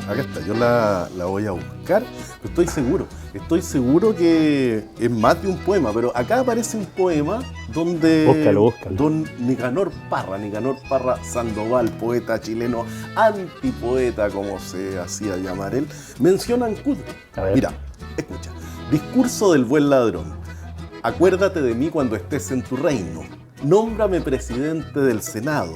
acá está, yo la voy a buscar, pero estoy seguro que es más de un poema, pero acá aparece un poema donde Búscalo. don Nicanor Parra Sandoval, poeta chileno, antipoeta como se hacía llamar él, menciona Ancud. Mira, escucha, discurso del buen ladrón, acuérdate de mí cuando estés en tu reino, nómbrame presidente del Senado,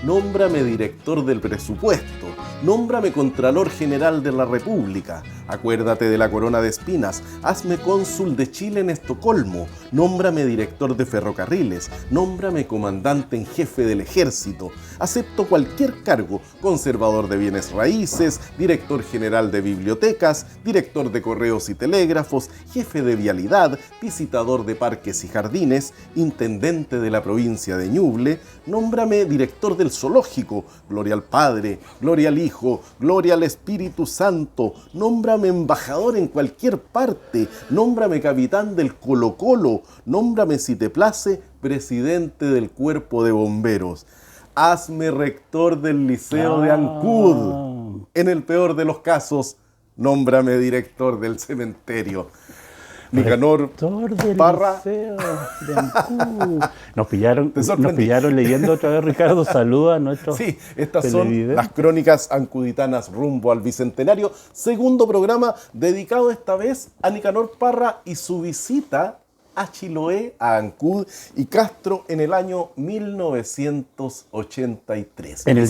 nómbrame director del presupuesto, nómbrame Contralor General de la República, acuérdate de la corona de espinas, hazme cónsul de Chile en Estocolmo, nómbrame director de ferrocarriles, nómbrame comandante en jefe del ejército, acepto cualquier cargo, conservador de bienes raíces, director general de bibliotecas, director de correos y telégrafos, jefe de vialidad, visitador de parques y jardines, intendente de la provincia de Ñuble, nómbrame director del zoológico, gloria al Padre, gloria al Hijo, gloria al Espíritu Santo, nómbrame embajador en cualquier parte, nómbrame capitán del Colo-Colo, nómbrame si te place presidente del cuerpo de bomberos, hazme rector del liceo de Ancud, en el peor de los casos, nómbrame director del cementerio. Nicanor Parra. De nos pillaron leyendo otra vez, Ricardo. Saluda a nuestros Sí, estas son las crónicas ancuditanas rumbo al Bicentenario. Segundo programa dedicado esta vez a Nicanor Parra y su visita a Chiloé, a Ancud y Castro en el año 1983. En el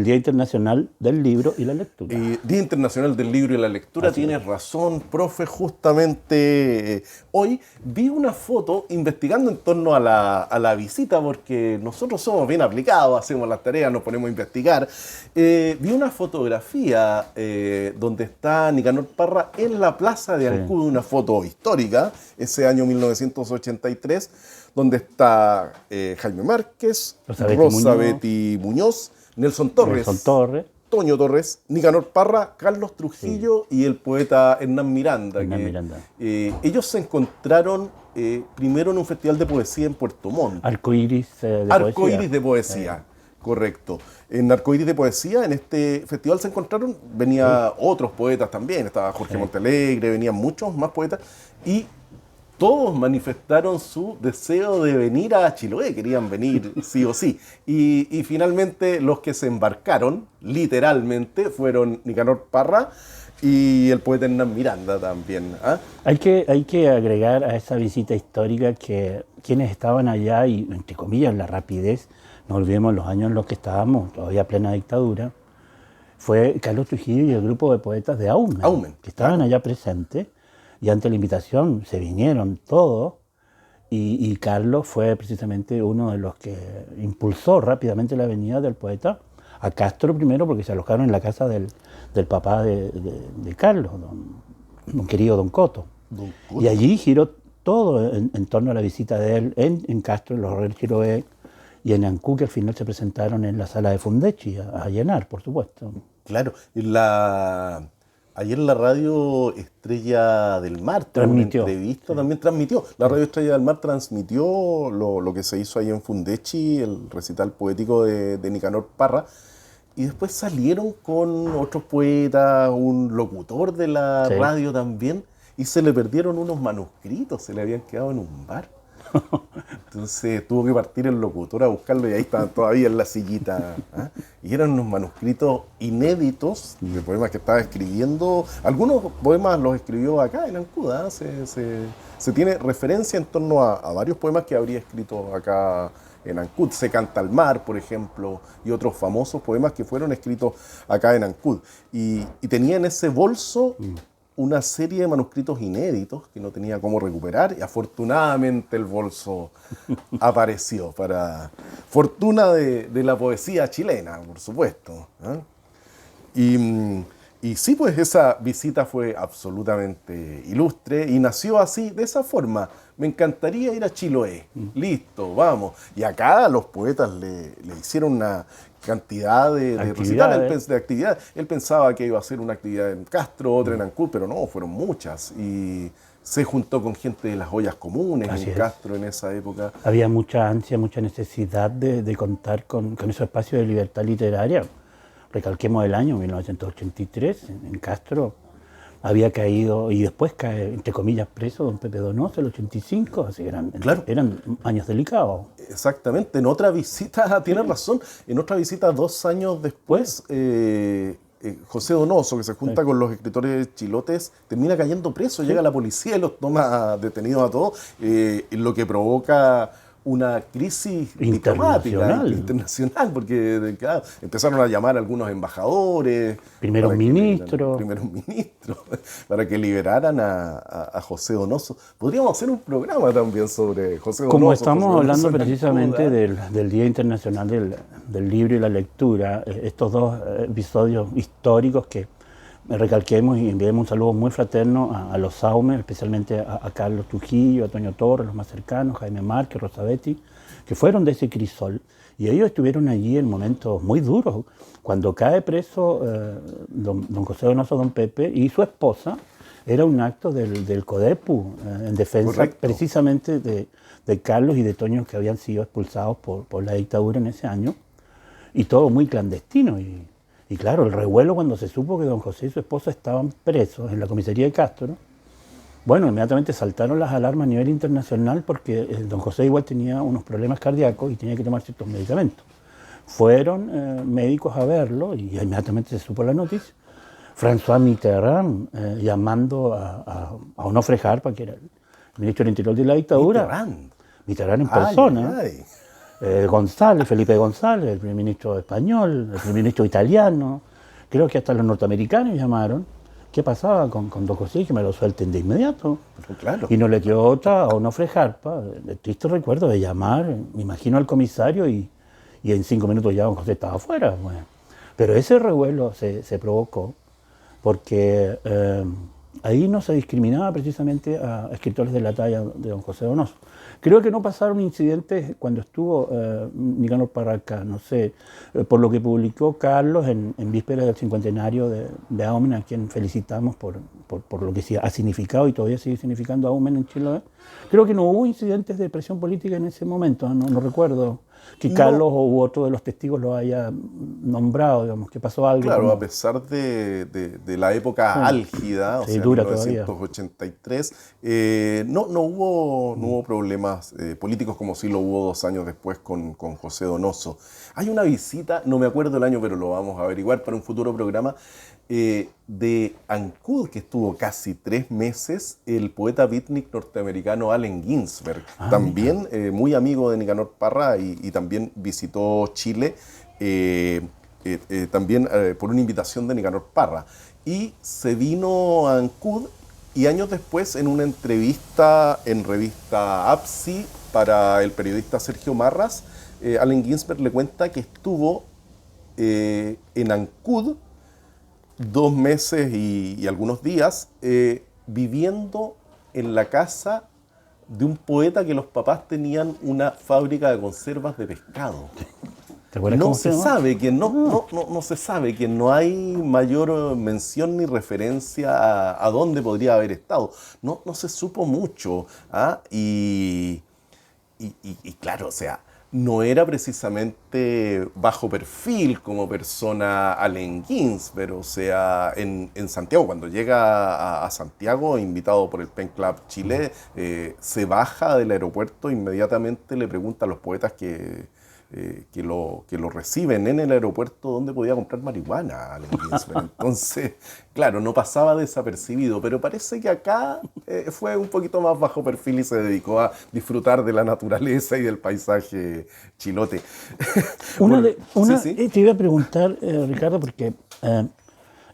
Día Internacional del Libro y la Lectura. Día Internacional del Libro y la Lectura, tienes razón, profe. Justamente hoy vi una foto investigando en torno a la visita, porque nosotros somos bien aplicados, hacemos las tareas, nos ponemos a investigar. Vi una fotografía donde está Nicanor Parra en la plaza de Ancud, una foto histórica, ese año 1983, donde está Jaime Márquez, Rosa Betty Muñoz, Nelson Torres, Toño Torres, Nicanor Parra, Carlos Trujillo y el poeta Hernán Miranda. Ellos se encontraron primero en un festival de poesía en Puerto Montt. Arcoíris de poesía. Correcto. En Arcoíris de Poesía, en este festival se encontraron, venían otros poetas también, estaba Jorge Montalegre, venían muchos más poetas, y todos manifestaron su deseo de venir a Chiloé, querían venir sí o sí. Y finalmente los que se embarcaron, literalmente, fueron Nicanor Parra y el poeta Hernán Miranda también. Hay que agregar a esa visita histórica que quienes estaban allá, y entre comillas la rapidez, no olvidemos los años en los que estábamos, todavía plena dictadura, fue Carlos Trujillo y el grupo de poetas de Aumen que estaban allá presentes, y ante la invitación se vinieron todos, y Carlos fue precisamente uno de los que impulsó rápidamente la venida del poeta a Castro primero, porque se alojaron en la casa del papá de Carlos, don querido Don Coto. Y allí giró todo en torno a la visita de él en Castro, en los Horrores Chiloé, y en Ancud, que al final se presentaron en la sala de Fundechi a llenar, por supuesto. Claro, ayer la radio Estrella del Mar transmitió una entrevista, también transmitió. La radio Estrella del Mar transmitió lo que se hizo ahí en Fundechi, el recital poético de Nicanor Parra, y después salieron con otros poetas, un locutor de la radio también, y se le perdieron unos manuscritos, se le habían quedado en un bar. Entonces tuvo que partir el locutor a buscarlo y ahí estaban todavía en la sillita. Y eran unos manuscritos inéditos de poemas que estaba escribiendo. Algunos poemas los escribió acá en Ancud. Se tiene referencia en torno a varios poemas que habría escrito acá en Ancud. Se canta al mar, por ejemplo, y otros famosos poemas que fueron escritos acá en Ancud. Y tenía en ese bolso una serie de manuscritos inéditos que no tenía cómo recuperar, y afortunadamente el bolso apareció, para fortuna de la poesía chilena, por supuesto. Y sí, pues esa visita fue absolutamente ilustre y nació así, de esa forma. Me encantaría ir a Chiloé. Listo, vamos. Y acá los poetas le hicieron una cantidad de recitales, de actividades. Él pensaba que iba a ser una actividad en Castro, otra en Ancud, pero no, fueron muchas. Y se juntó con gente de las ollas comunes en Castro en esa época. Había mucha ansia, mucha necesidad de contar con esos espacios de libertad literaria. recalquemos el año 1983, en Castro, había caído, y después cae, entre comillas, preso don Pepe Donoso, el 85, así que eran años delicados. Exactamente, en otra visita, tienes razón, en otra visita 2 años después, José Donoso, que se junta con los escritores chilotes, termina cayendo preso, llega la policía y los toma detenidos a todos, lo que provoca una crisis diplomática internacional, porque claro, empezaron a llamar a algunos embajadores, primeros ministros, para que liberaran a José Donoso. Podríamos hacer un programa también sobre José Donoso. Como estamos hablando precisamente del Día Internacional del Libro y la Lectura, estos dos episodios históricos que recalquemos y enviemos un saludo muy fraterno a los Saumes, especialmente a Carlos Trujillo, a Toño Torres, los más cercanos, Jaime Márquez, Rosabetti, que fueron de ese crisol. Y ellos estuvieron allí en momentos muy duros. Cuando cae preso don José Donoso, don Pepe, y su esposa, era un acto del CODEPU en defensa precisamente de Carlos y de Toño, que habían sido expulsados por la dictadura en ese año, y todo muy clandestino. Y claro, el revuelo cuando se supo que don José y su esposa estaban presos en la comisaría de Castro, bueno, inmediatamente saltaron las alarmas a nivel internacional porque don José igual tenía unos problemas cardíacos y tenía que tomar ciertos medicamentos. Fueron médicos a verlo y inmediatamente se supo la noticia. François Mitterrand llamando a Onofre Jarpa, que era el ministro del Interior de la dictadura. Mitterrand en persona. González, Felipe González, el primer ministro español, el primer ministro italiano, creo que hasta los norteamericanos llamaron. ¿Qué pasaba con don José? Que me lo suelten de inmediato. Claro. Y no le dio otra a Onofre Jarpa, el triste recuerdo de llamar, me imagino al comisario y en 5 minutos ya don José estaba afuera. Bueno. Pero ese revuelo se provocó porque ahí no se discriminaba precisamente a escritores de la talla de don José Donoso. Creo que no pasaron incidentes cuando estuvo Nicanor Parra acá, no sé, por lo que publicó Carlos en vísperas del cincuentenario de Aumen, a quien felicitamos por lo que ha significado y todavía sigue significando Aumen en Chile. Creo que no hubo incidentes de presión política en ese momento, no recuerdo que Carlos u otro de los testigos lo haya nombrado, digamos, que pasó algo. Claro, a pesar de la época álgida, o sea, 1983, no hubo problemas políticos como sí lo hubo 2 años después con José Donoso. Hay una visita, no me acuerdo el año, pero lo vamos a averiguar para un futuro programa, de Ancud, que estuvo casi 3 meses, el poeta beatnik norteamericano Allen Ginsberg, también muy amigo de Nicanor Parra y también visitó Chile, también por una invitación de Nicanor Parra. Y se vino a Ancud y años después en una entrevista en revista APSI para el periodista Sergio Marras, Allen Ginsberg le cuenta que estuvo en Ancud 2 meses y algunos días viviendo en la casa de un poeta que los papás tenían una fábrica de conservas de pescado. No se sabe que no se sabe que no hay mayor mención ni referencia a dónde podría haber estado. No se supo mucho. Y claro, o sea, no era precisamente bajo perfil como persona Allen Ginsberg, o sea, en Santiago, cuando llega a Santiago, invitado por el Pen Club Chile, se baja del aeropuerto, inmediatamente le pregunta a los poetas que lo reciben en el aeropuerto dónde podía comprar marihuana Allen Ginsberg. Entonces, claro, no pasaba desapercibido, pero parece que acá fue un poquito más bajo perfil y se dedicó a disfrutar de la naturaleza y del paisaje chilote. Te iba a preguntar, Ricardo, porque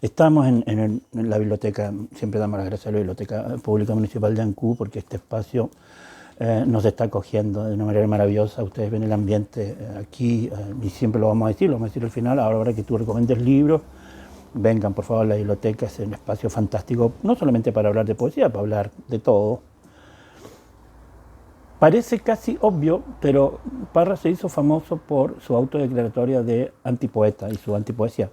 estamos en la biblioteca, siempre damos las gracias a la Biblioteca Pública Municipal de Ancud, porque este espacio nos está acogiendo de una manera maravillosa. Ustedes ven el ambiente aquí y siempre lo vamos a decir al final. Ahora que tú recomiendes libros, vengan por favor a la biblioteca, es un espacio fantástico, no solamente para hablar de poesía, para hablar de todo. Parece casi obvio, pero Parra se hizo famoso por su autodeclaratoria de antipoeta y su antipoesía.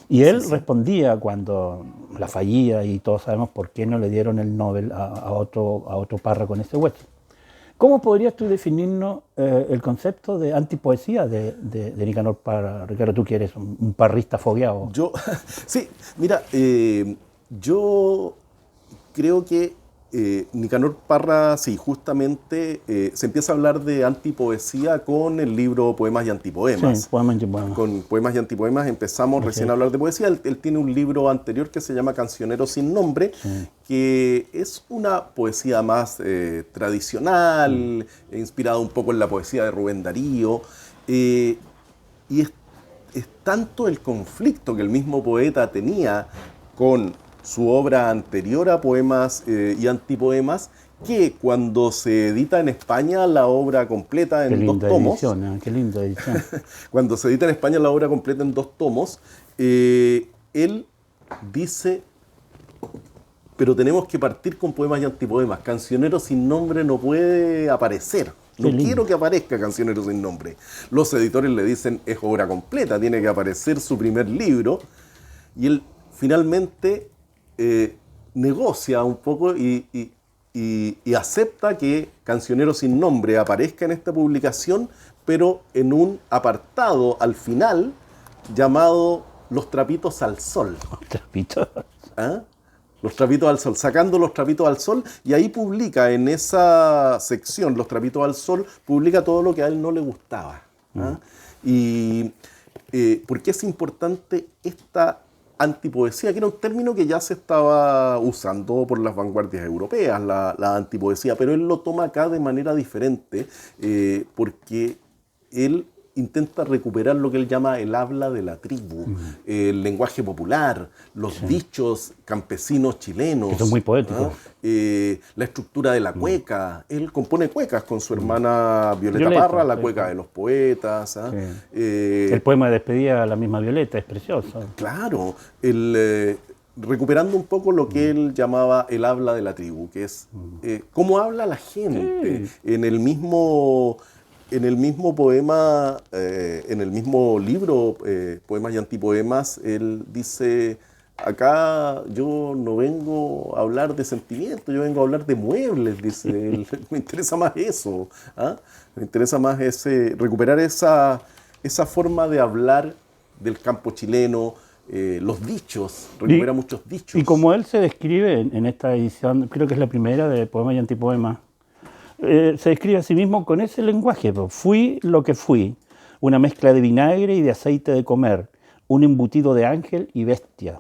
Y él respondía cuando la fallía, y todos sabemos por qué no le dieron el Nobel a otro Parra con ese hueso. ¿Cómo podrías tú definirnos el concepto de antipoesía de Nicanor Parra? Ricardo, tú que eres un parrista fogueado. Sí, mira, yo creo que Nicanor Parra, sí, justamente se empieza a hablar de antipoesía con el libro Poemas y Antipoemas. Sí, Poemas y Antipoemas. Con Poemas y Antipoemas empezamos recién a hablar de poesía. Él tiene un libro anterior que se llama Cancionero sin nombre, que es una poesía más tradicional, inspirada un poco en la poesía de Rubén Darío. Y es tanto el conflicto que el mismo poeta tenía con su obra anterior a Poemas y Antipoemas, que cuando se edita en España la obra completa en 2 tomos, qué linda edición. Cuando se edita en España la obra completa en 2 tomos, él dice, pero tenemos que partir con Poemas y Antipoemas. Cancionero sin nombre no puede aparecer. No quiero que aparezca Cancionero sin nombre. Los editores le dicen, es obra completa, tiene que aparecer su primer libro. Y él finalmente negocia un poco y acepta que Cancionero sin nombre aparezca en esta publicación, pero en un apartado al final llamado Los trapitos al sol. ¿Los trapitos? ¿Ah? Los trapitos al sol, sacando los trapitos al sol, y ahí publica en esa sección, Los trapitos al sol, publica todo lo que a él no le gustaba. ¿Ah? Y ¿por qué es importante esta antipoesía? Que era un término que ya se estaba usando por las vanguardias europeas, la antipoesía, pero él lo toma acá de manera diferente, porque él intenta recuperar lo que él llama el habla de la tribu, el lenguaje popular, los dichos campesinos chilenos. Que son muy poéticos. La estructura de la cueca. Él compone cuecas con su hermana Violeta Parra, la cueca de los poetas. El poema de despedida a la misma Violeta es precioso. Claro, recuperando un poco lo que él llamaba el habla de la tribu, que es cómo habla la gente. En el mismo poema, en el mismo libro, Poemas y Antipoemas, él dice, acá yo no vengo a hablar de sentimientos, yo vengo a hablar de muebles, dice él. Me interesa más eso, ¿ah? Me interesa más recuperar esa forma de hablar del campo chileno, los dichos, recupera muchos dichos. Y como él se describe en esta edición, creo que es la primera de Poemas y Antipoemas, se describe a sí mismo con ese lenguaje. Fui lo que fui, una mezcla de vinagre y de aceite de comer, un embutido de ángel y bestia.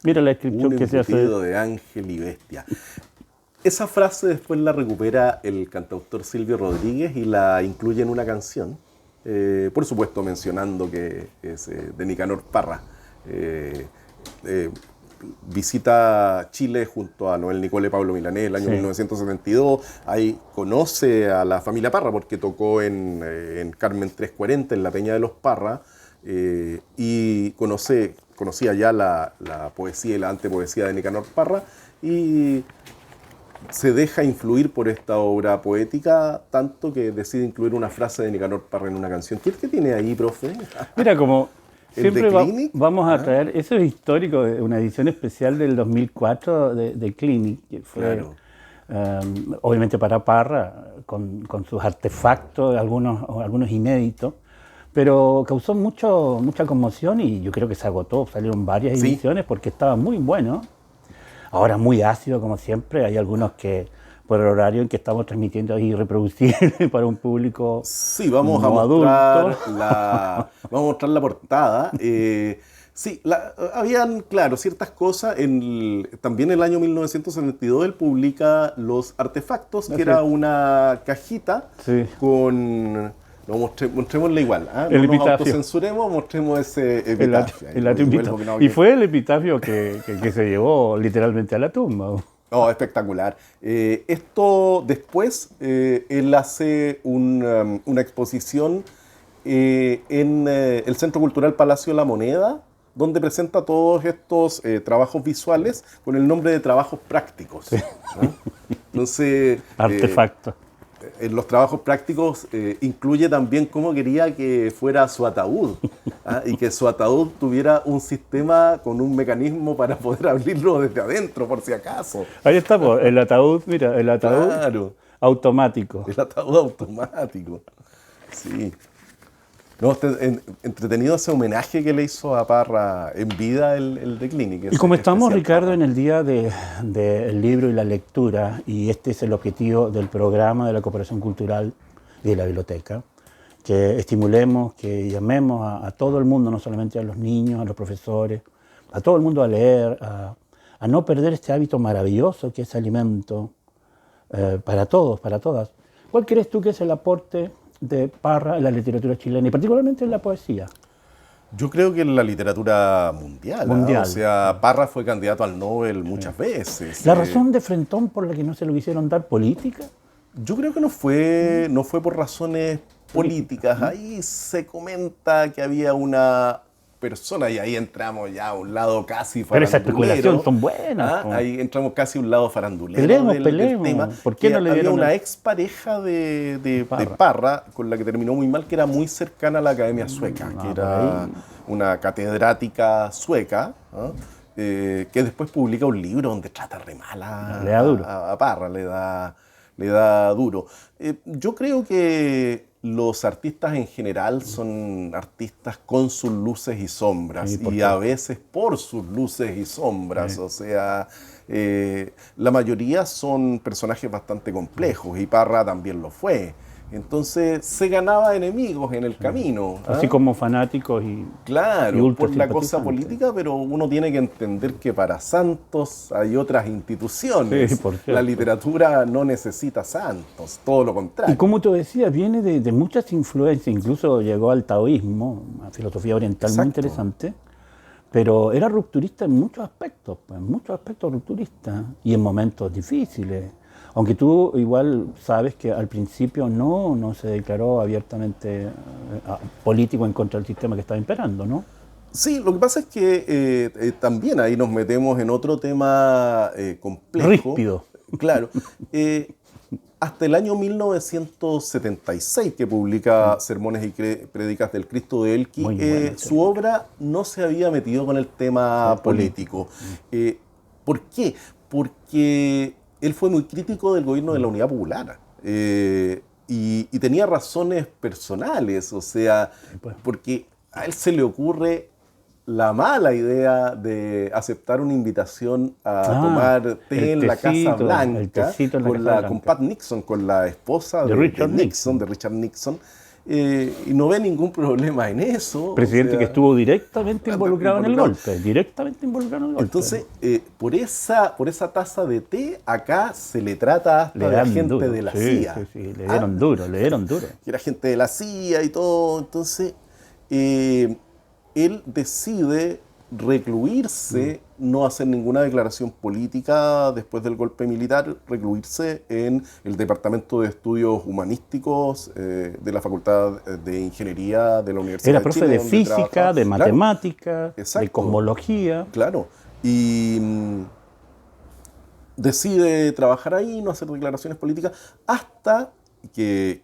Mira la descripción que se hace. Un embutido de ángel y bestia. Esa frase después la recupera el cantautor Silvio Rodríguez y la incluye en una canción, por supuesto mencionando que es de Nicanor Parra. Visita Chile junto a Noel Nicole Pablo Milanés el año 1972. Ahí conoce a la familia Parra porque tocó en Carmen 340, en la Peña de los Parra, y conocía ya la poesía y la antepoesía de Nicanor Parra, y se deja influir por esta obra poética tanto que decide incluir una frase de Nicanor Parra en una canción. ¿Qué tiene ahí, profe? Mira, como siempre vamos a traer, eso es histórico, de una edición especial del 2004 de Clinic, que fue obviamente para Parra, con sus artefactos, algunos inéditos, pero causó mucha conmoción y yo creo que se agotó, salieron varias ediciones porque estaba muy bueno. Ahora muy ácido, como siempre, hay algunos que por el horario en que estamos transmitiendo ahí reproducir para un público vamos no a mostrar adulto. Vamos a mostrar la portada. Habían, claro, ciertas cosas. También en el año 1972 él publica Los Artefactos, que era una cajita con... No, mostrémosle igual, ¿eh? No nos autocensuremos, mostremos ese epitafio. Y fue el epitafio que se llevó literalmente a la tumba. Oh, espectacular. Esto después, él hace una exposición en el Centro Cultural Palacio de la Moneda, donde presenta todos estos trabajos visuales con el nombre de trabajos prácticos. ¿No? Entonces... Artefactos. En los trabajos prácticos incluye también cómo quería que fuera su ataúd, y que su ataúd tuviera un sistema con un mecanismo para poder abrirlo desde adentro, por si acaso. Ahí está, el ataúd, mira, el ataúd. Claro. automático. El ataúd automático. Sí. No, entretenido ese homenaje que le hizo a Parra en vida el de Clinic. Y como estamos, Ricardo, en el día del libro y la lectura, y este es el objetivo del programa de la Cooperación Cultural y de la Biblioteca, que estimulemos, que llamemos a todo el mundo, no solamente a los niños, a los profesores, a todo el mundo a leer, a no perder este hábito maravilloso que es alimento para todos, para todas. ¿Cuál crees tú que es el aporte de Parra en la literatura chilena y particularmente en la poesía? Yo creo que en la literatura mundial. O sea, Parra fue candidato al Nobel muchas veces. ¿La razón de frentón por la que no se lo quisieron dar política? Yo creo que no fue por razones políticas. Ahí se comenta que había una persona, y ahí entramos ya a un lado casi farandulero. Pero esas especulaciones son buenas. Ahí entramos casi a un lado farandulero del tema. ¿Por qué no le dieron? Había una expareja de Parra con la que terminó muy mal, que era muy cercana a la Academia Sueca, que era una catedrática sueca, que después publica un libro donde trata re mal a Parra, le da duro. Yo creo que los artistas en general son artistas con sus luces y sombras, y a veces por sus luces y sombras. O sea, la mayoría son personajes bastante complejos, y Parra también lo fue. Entonces se ganaba enemigos en el camino. Así como fanáticos y claro, por la cosa política, pero uno tiene que entender que para santos hay otras instituciones. Sí, la literatura no necesita santos, todo lo contrario. Y como tú decías, viene de muchas influencias, incluso llegó al taoísmo, una filosofía oriental muy interesante, pero era rupturista en muchos aspectos rupturista, y en momentos difíciles. Aunque tú igual sabes que al principio no se declaró abiertamente político en contra del sistema que estaba imperando, ¿no? Sí, lo que pasa es que también ahí nos metemos en otro tema complejo. Ríspido. Claro. Hasta el año 1976, que publica Sermones y Prédicas del Cristo de Elqui, su obra no se había metido con el tema político. ¿Por qué? Porque él fue muy crítico del gobierno de la Unidad Popular y tenía razones personales, o sea, porque a él se le ocurre la mala idea de aceptar una invitación a tomar té en la Casa Blanca con Pat Nixon, con la esposa de Richard Nixon. Y no ve ningún problema en eso. Presidente que estuvo directamente involucrado en el golpe. Entonces, por esa taza de té, acá se le trata hasta de agente de la CIA. Sí, le dieron duro. Que era agente de la CIA y todo. Entonces, él decide recluirse, no hacer ninguna declaración política después del golpe militar, recluirse en el Departamento de Estudios Humanísticos de la Facultad de Ingeniería de la Universidad de Chile. Era profe de física, de matemática, de cosmología. Claro, y decide trabajar ahí, no hacer declaraciones políticas, hasta que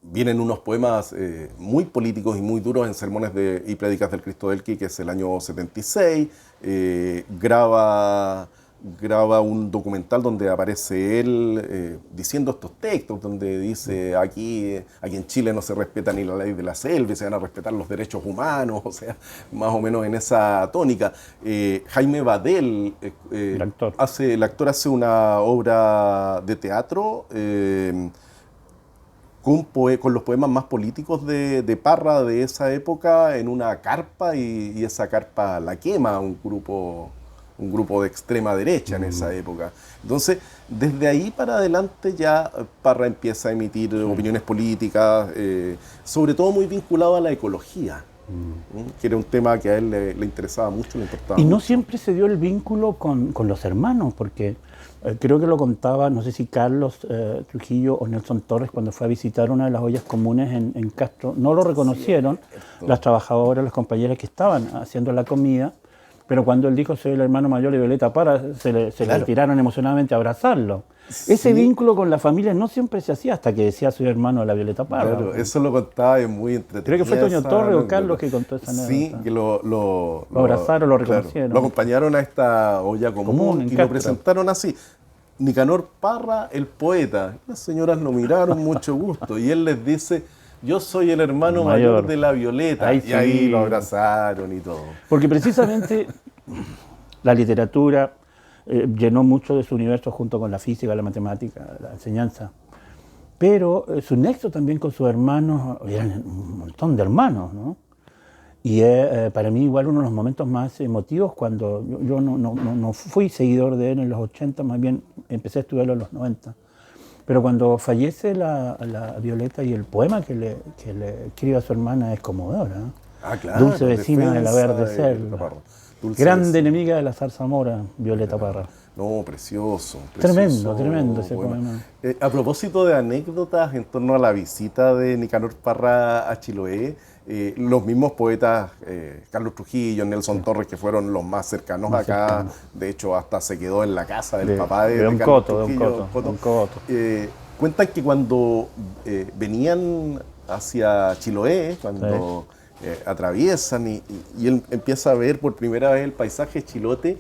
vienen unos poemas muy políticos y muy duros en Sermones y Prédicas del Cristo de Elqui, que es el año 76. Graba un documental donde aparece él diciendo estos textos, donde dice aquí en Chile no se respeta ni la ley de la selva, se van a respetar los derechos humanos, o sea, más o menos en esa tónica. Jaime Badel, el actor hace una obra de teatro con los poemas más políticos de Parra de esa época en una carpa, y esa carpa la quema un grupo de extrema derecha en esa época. Entonces, desde ahí para adelante ya Parra empieza a emitir opiniones políticas, sobre todo muy vinculado a la ecología, que era un tema que a él le interesaba mucho, le importaba mucho. Y no siempre se dio el vínculo con los hermanos, porque creo que lo contaba, no sé si Carlos Trujillo o Nelson Torres, cuando fue a visitar una de las ollas comunes en Castro, no lo reconocieron las trabajadoras, las compañeras que estaban haciendo la comida, pero cuando él dijo soy el hermano mayor de Violeta Parra, se le tiraron emocionadamente a abrazarlo. Ese vínculo con la familia no siempre se hacía hasta que decía soy hermano de la Violeta Parra. Claro, eso lo contaba y muy entretenido. Creo que fue Toño Torres o Carlos que contó esa anécdota. Sí, que lo abrazaron, lo reconocieron. Lo acompañaron a esta olla común y lo presentaron así. Nicanor Parra, el poeta. Las señoras lo miraron, mucho gusto, y él les dice: yo soy el hermano mayor de la Violeta. Ahí y ahí lo abrazaron y todo. Porque precisamente la literatura llenó mucho de su universo junto con la física, la matemática, la enseñanza. Pero su nexo también con sus hermanos, eran un montón de hermanos, ¿no? Y para mí igual uno de los momentos más emotivos cuando yo no fui seguidor de él en los 80, más bien empecé a estudiarlo en los 90. Pero cuando fallece la Violeta y el poema que le escribe a su hermana es conmovedor, ¿eh? Ah, claro. Dulce vecina de la verde selva, grande enemiga de la zarzamora, Violeta Parra. No, precioso. Tremendo ese poema. A propósito de anécdotas en torno a la visita de Nicanor Parra a Chiloé, los mismos poetas, Carlos Trujillo, Nelson Torres, que fueron los más cercanos acá, de hecho hasta se quedó en la casa del papá de Don Carlos Coto, Trujillo. Don Coto. Cuentan que cuando venían hacia Chiloé, cuando atraviesan y él empieza a ver por primera vez el paisaje chilote,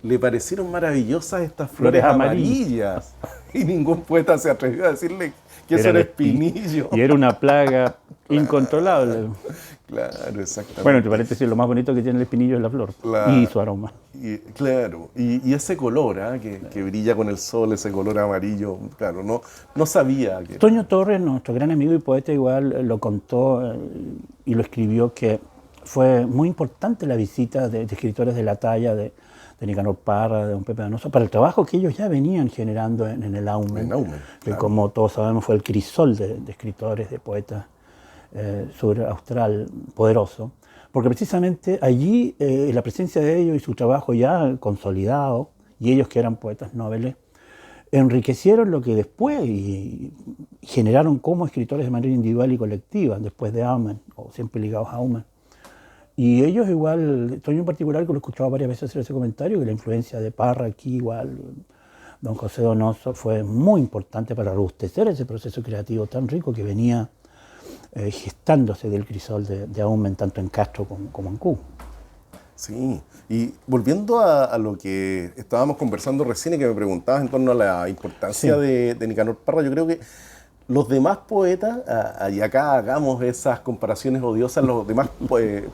le parecieron maravillosas estas flores amarillas. Y ningún poeta se atrevió a decirle que eso era espinillo. Y era una plaga incontrolable. Claro, exactamente. Bueno, entre paréntesis, lo más bonito que tiene el espinillo es la flor y su aroma. Y ese color que brilla con el sol, ese color amarillo, claro, no sabía que... Toño Torres, nuestro gran amigo y poeta, igual lo contó y lo escribió, que fue muy importante la visita de escritores de la talla de Nicanor Parra, de don Pepe Donoso, para el trabajo que ellos ya venían generando en el Aumen, que claro, como todos sabemos fue el crisol de escritores, de poetas sur-austral poderoso, porque precisamente allí la presencia de ellos y su trabajo ya consolidado, y ellos que eran poetas nobles, enriquecieron lo que después y generaron como escritores de manera individual y colectiva, después de Aumen, o siempre ligados a Aumen. Y ellos igual, Toño en particular, que lo he escuchado varias veces hacer ese comentario, que la influencia de Parra aquí igual, don José Donoso, fue muy importante para robustecer ese proceso creativo tan rico que venía gestándose del crisol de Aumen, tanto en Castro como en Cuba. Sí, y volviendo a lo que estábamos conversando recién y que me preguntabas en torno a la importancia de Nicanor Parra, yo creo que los demás poetas, y acá hagamos esas comparaciones odiosas, los demás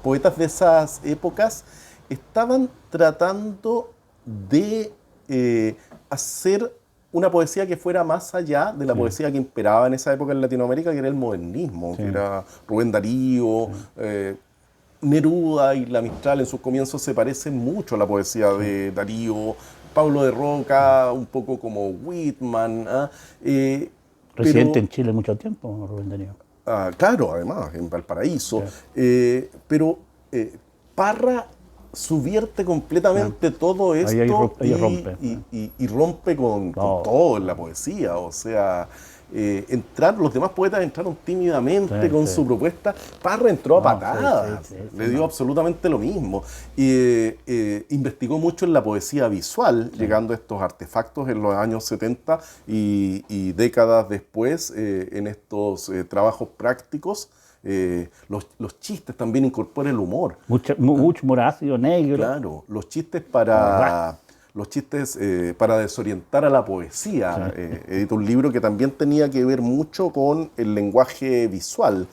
poetas de esas épocas estaban tratando de hacer una poesía que fuera más allá de la poesía que imperaba en esa época en Latinoamérica, que era el modernismo, que era Rubén Darío, Neruda y la Mistral en sus comienzos se parecen mucho a la poesía de Darío, Pablo de Roca, un poco como Whitman, Residente en Chile mucho tiempo, Rubén Darío. Claro, además, en Valparaíso. Pero Parra subvierte completamente todo esto ahí rompe. Y rompe con todo en la poesía. O sea, los demás poetas entraron tímidamente con su propuesta. Parra entró a patadas, le dio absolutamente lo mismo. Investigó mucho en la poesía visual, llegando a estos artefactos en los años 70 y décadas después en estos trabajos prácticos. Los chistes también incorporan el humor. Mucho humor ácido, negro. Claro, los chistes para desorientar a la poesía. Editó un libro que también tenía que ver mucho con el lenguaje visual,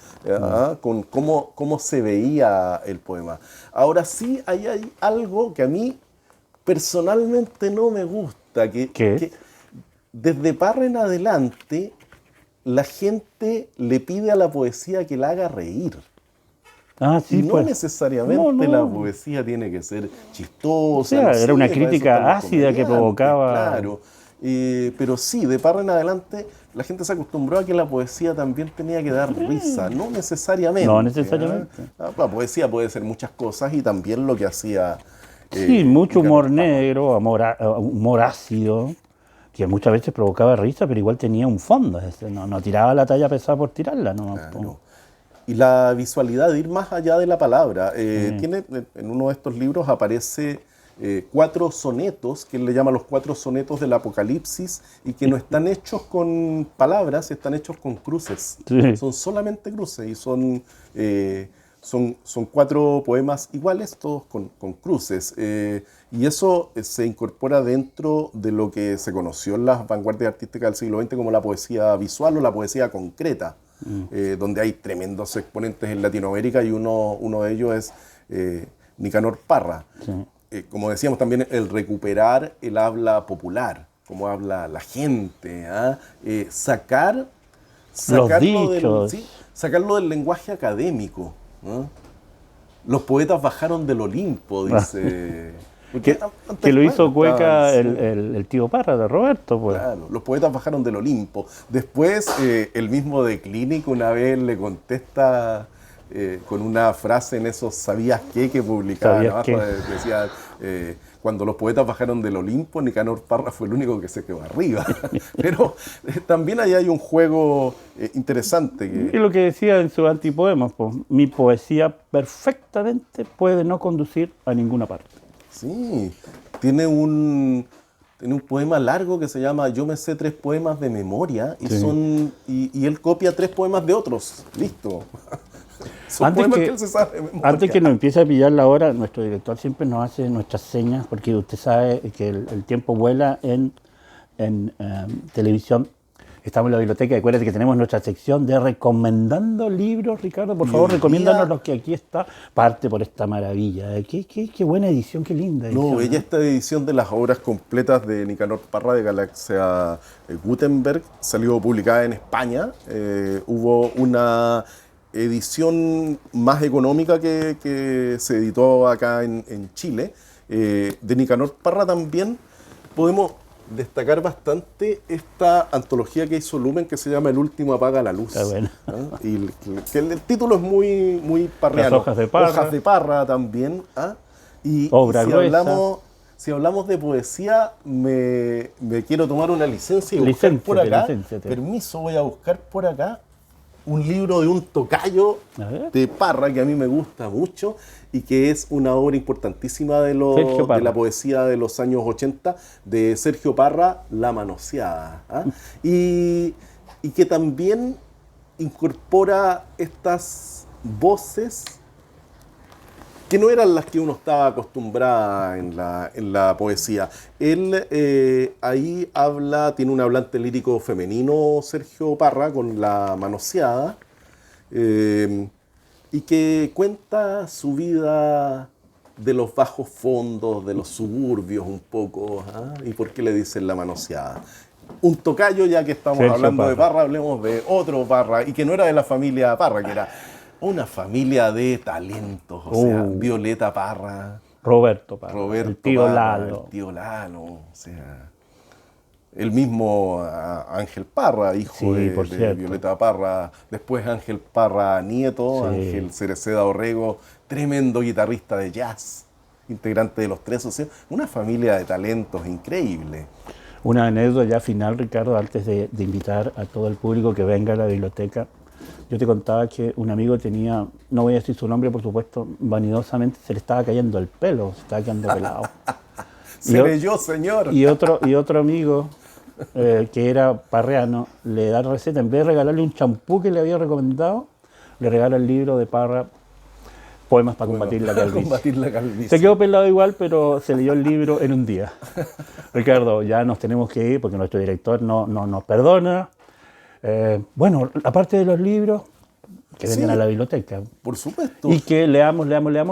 con cómo se veía el poema. Ahora sí, hay algo que a mí personalmente no me gusta, que desde Parra en adelante la gente le pide a la poesía que la haga reír. Y no necesariamente la poesía tiene que ser chistosa. O sea, era una crítica ácida que provocaba... Claro, pero sí, de Parra en adelante la gente se acostumbró a que la poesía también tenía que dar risa, no necesariamente. No necesariamente. La poesía puede ser muchas cosas y también lo que hacía... mucho humor negro, humor ácido, que muchas veces provocaba risa, pero igual tenía un fondo. No tiraba la talla pesada por tirarla. Y la visualidad de ir más allá de la palabra. En uno de estos libros aparece 4 sonetos, que él le llama los 4 sonetos del Apocalipsis, y que no están hechos con palabras, están hechos con cruces. Son solamente cruces y son son 4 poemas iguales, todos con cruces. Y eso se incorpora dentro de lo que se conoció en las vanguardias artísticas del siglo XX como la poesía visual o la poesía concreta, donde hay tremendos exponentes en Latinoamérica y uno de ellos es Nicanor Parra. Sí. Como decíamos también, el recuperar el habla popular, cómo habla la gente, sacarlo del lenguaje académico. Los poetas bajaron del Olimpo, dice. Que lo hizo Cueca el tío Parra de Roberto. Pues. Claro, los poetas bajaron del Olimpo. Después, el mismo de Clínico una vez le contesta con una frase en esos ¿sabías qué? Que publicaba abajo, decía, cuando los poetas bajaron del Olimpo, Nicanor Parra fue el único que se quedó arriba. Pero también ahí hay un juego interesante. Y lo que decía en su antipoema, pues, mi poesía perfectamente puede no conducir a ninguna parte. Sí, tiene un poema largo que se llama Yo me sé 3 poemas de memoria y él copia 3 poemas de otros. Listo. Son poemas que él se sabe de memoria. Antes que nos empiece a pillar la hora, nuestro director siempre nos hace nuestras señas, porque usted sabe que el tiempo vuela en televisión. Estamos en la biblioteca y acuérdate que tenemos nuestra sección de recomendando libros. Ricardo, por favor, recomiéndanos los que aquí está. Parte por esta maravilla. Qué buena edición, qué linda edición. No, bella esta edición de las obras completas de Nicanor Parra de Galaxia Gutenberg. Salió publicada en España. Hubo una edición más económica que se editó acá en Chile. De Nicanor Parra también podemos destacar bastante esta antología que hizo Lumen que se llama El último apaga la luz. Bueno. Y que el título es muy parreano. Las hojas de Parra. Hojas de Parra también. Y si hablamos de poesía, me quiero tomar una licencia y buscar por acá. Permiso, voy a buscar por acá un libro de un tocayo de Parra que a mí me gusta mucho y que es una obra importantísima de la poesía de los años 80 de Sergio Parra, La manoseada. Y que también incorpora estas voces que no eran las que uno estaba acostumbrada en la poesía. Él ahí tiene un hablante lírico femenino, Sergio Parra, con La manoseada, y que cuenta su vida de los bajos fondos, de los suburbios un poco, y por qué le dicen La manoseada. Un tocayo, ya que estamos Sergio hablando Parra. De Parra, hablemos de otro Parra, y que no era de la familia Parra, que era una familia de talentos, o sea, Violeta Parra, Roberto Parra, el tío Lalo, o sea, el mismo Ángel Parra, hijo de Violeta Parra, después Ángel Parra nieto, Ángel Cereceda Orrego, tremendo guitarrista de jazz, integrante de Los Tres Océanos, una familia de talentos increíble. Una anécdota ya final, Ricardo, antes de invitar a todo el público que venga a la biblioteca. Yo te contaba que un amigo tenía, no voy a decir su nombre, por supuesto, vanidosamente se le estaba cayendo el pelo, se estaba quedando pelado. Seré yo, señor. Y otro amigo que era parreano le da receta, en vez de regalarle un champú que le había recomendado, le regala el libro de Parra, Poemas para combatir la calvicie. Se quedó pelado igual, pero se leyó el libro en un día. Ricardo, ya nos tenemos que ir porque nuestro director no nos perdona. Bueno, aparte de los libros, que vengan a la biblioteca. Por supuesto. Y que leamos,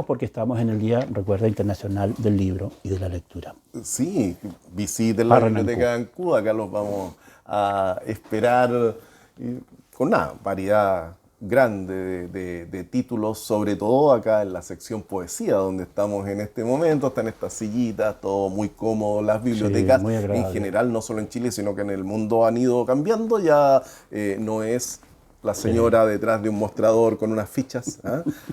porque estamos en el Día, recuerda, Internacional del Libro y de la Lectura. Sí, visiten la biblioteca de Ancud, acá los vamos a esperar con una variedad grande de títulos, sobre todo acá en la sección poesía, donde estamos en este momento, están estas sillitas, todo muy cómodo, las bibliotecas en general, no solo en Chile, sino que en el mundo han ido cambiando, ya no es la señora detrás de un mostrador con unas fichas,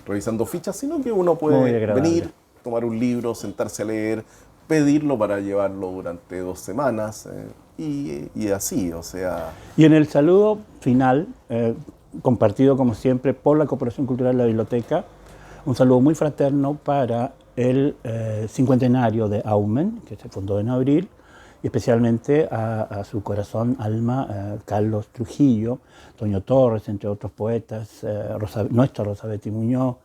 revisando fichas, sino que uno puede venir, tomar un libro, sentarse a leer, pedirlo para llevarlo durante 2 semanas, y así, o sea... Y en el saludo final, compartido como siempre por la Corporación Cultural de la Biblioteca, un saludo muy fraterno para el cincuentenario de Aumen, que se fundó en abril, y especialmente a su corazón, alma, Carlos Trujillo, Toño Torres, entre otros poetas, nuestra Rosa Betty Muñoz,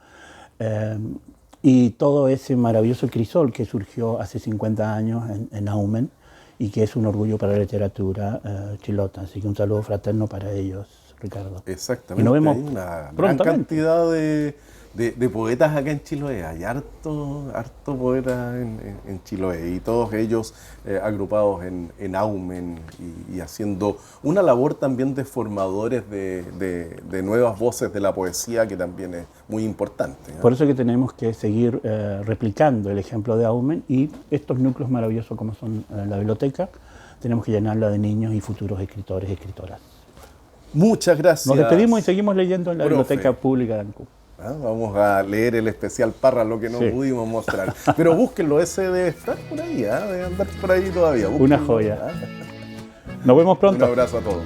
Y todo ese maravilloso crisol que surgió hace 50 años en Aumen y que es un orgullo para la literatura chilota. Así que un saludo fraterno para ellos, Ricardo. Exactamente. Y nos vemos hay una gran cantidad de poetas acá en Chiloé. Hay harto poeta en Chiloé y todos ellos agrupados en Aumen y haciendo una labor también de formadores de nuevas voces de la poesía, que también es muy importante, ¿no? Por eso que tenemos que seguir replicando el ejemplo de Aumen, y estos núcleos maravillosos como son la biblioteca, tenemos que llenarla de niños y futuros escritores y escritoras. Muchas gracias. Nos despedimos y seguimos leyendo en la Biblioteca Pública de Ancud. Vamos a leer el especial Parra, lo que no pudimos mostrar. Pero búsquenlo, ese debe estar por ahí, debe andar por ahí todavía. Búsquenlo. Una joya. Nos vemos pronto. Un abrazo a todos.